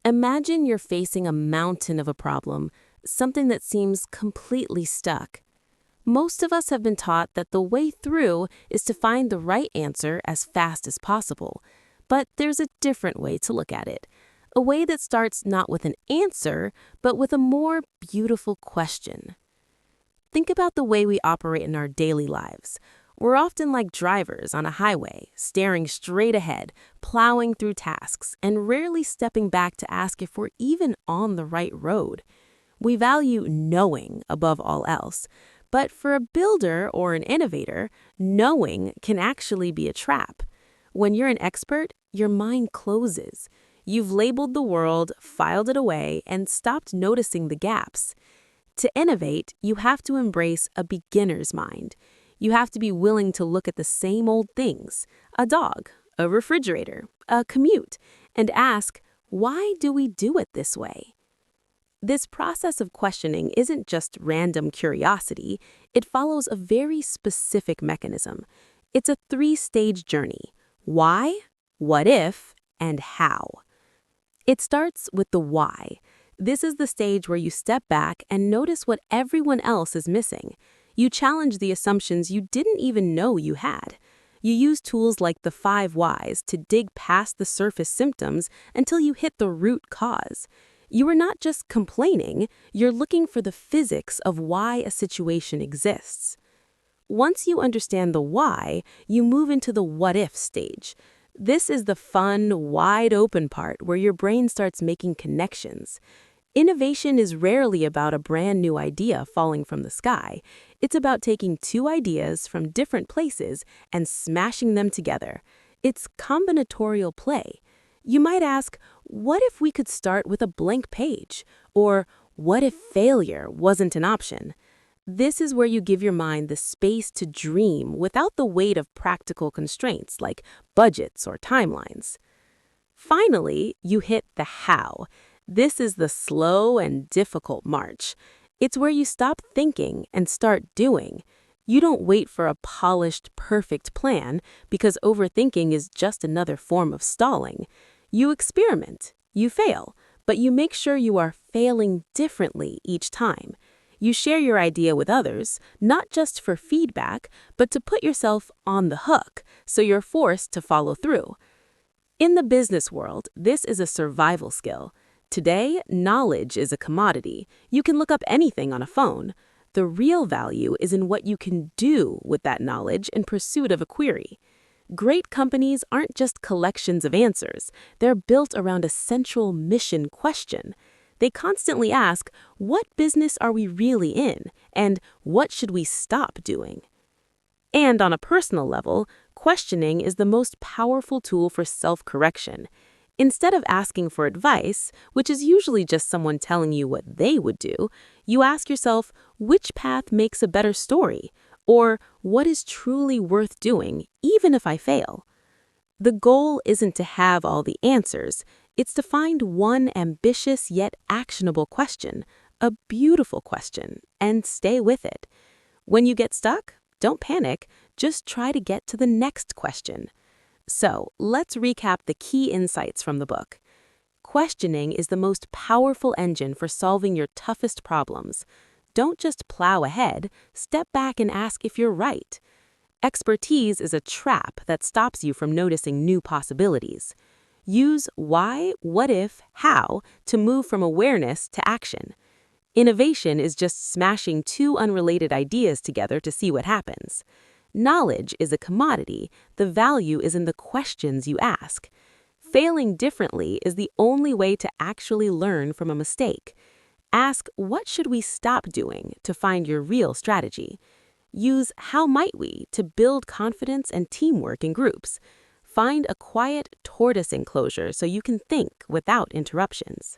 Imagine you're facing a mountain of a problem, something that seems completely stuck. Most of us have been taught that the way through is to find the right answer as fast as possible. But there's a different way to look at it. A way that starts not with an answer, but with a more beautiful question. Think about the way we operate in our daily lives. We're often like drivers on a highway, staring straight ahead, plowing through tasks, and rarely stepping back to ask if we're even on the right road. We value knowing above all else. But for a builder or an innovator, knowing can actually be a trap. When you're an expert, your mind closes. You've labeled the world, filed it away, and stopped noticing the gaps. To innovate, you have to embrace a beginner's mind. You have to be willing to look at the same old things, a dog, a refrigerator, a commute, and ask, why do we do it this way? This process of questioning isn't just random curiosity, it follows a very specific mechanism. It's a three-stage journey: why, what if, and how. It starts with the why. This is the stage where you step back and notice what everyone else is missing. You challenge the assumptions you didn't even know you had. You use tools like the 5 whys to dig past the surface symptoms until you hit the root cause. You are not just complaining, you're looking for the physics of why a situation exists. Once you understand the why, you move into the what-if stage. This is the fun, wide-open part where your brain starts making connections. Innovation is rarely about a brand new idea falling from the sky. It's about taking 2 ideas from different places and smashing them together. It's combinatorial play. You might ask, what if we could start with a blank page? Or what if failure wasn't an option? This is where you give your mind the space to dream without the weight of practical constraints like budgets or timelines. Finally, you hit the how. This is the slow and difficult march. It's where you stop thinking and start doing. You don't wait for a polished, perfect plan because overthinking is just another form of stalling. You experiment, you fail, but you make sure you are failing differently each time. You share your idea with others, not just for feedback, but to put yourself on the hook, so you're forced to follow through. In the business world, this is a survival skill. Today, knowledge is a commodity. You can look up anything on a phone. The real value is in what you can do with that knowledge in pursuit of a query. Great companies aren't just collections of answers. They're built around a central mission question. They constantly ask, what business are we really in? And what should we stop doing? And on a personal level, questioning is the most powerful tool for self-correction. Instead of asking for advice, which is usually just someone telling you what they would do, you ask yourself, which path makes a better story? Or what is truly worth doing, even if I fail? The goal isn't to have all the answers. It's to find one ambitious yet actionable question, a beautiful question, and stay with it. When you get stuck, don't panic, just try to get to the next question. So, let's recap the key insights from the book. Questioning is the most powerful engine for solving your toughest problems. Don't just plow ahead, step back and ask if you're right. Expertise is a trap that stops you from noticing new possibilities. Use why, what if, how to move from awareness to action. Innovation is just smashing 2 unrelated ideas together to see what happens. Knowledge is a commodity. The value is in the questions you ask. Failing differently is the only way to actually learn from a mistake. Ask, what should we stop doing to find your real strategy? Use how might we to build confidence and teamwork in groups. Find a quiet tortoise enclosure so you can think without interruptions.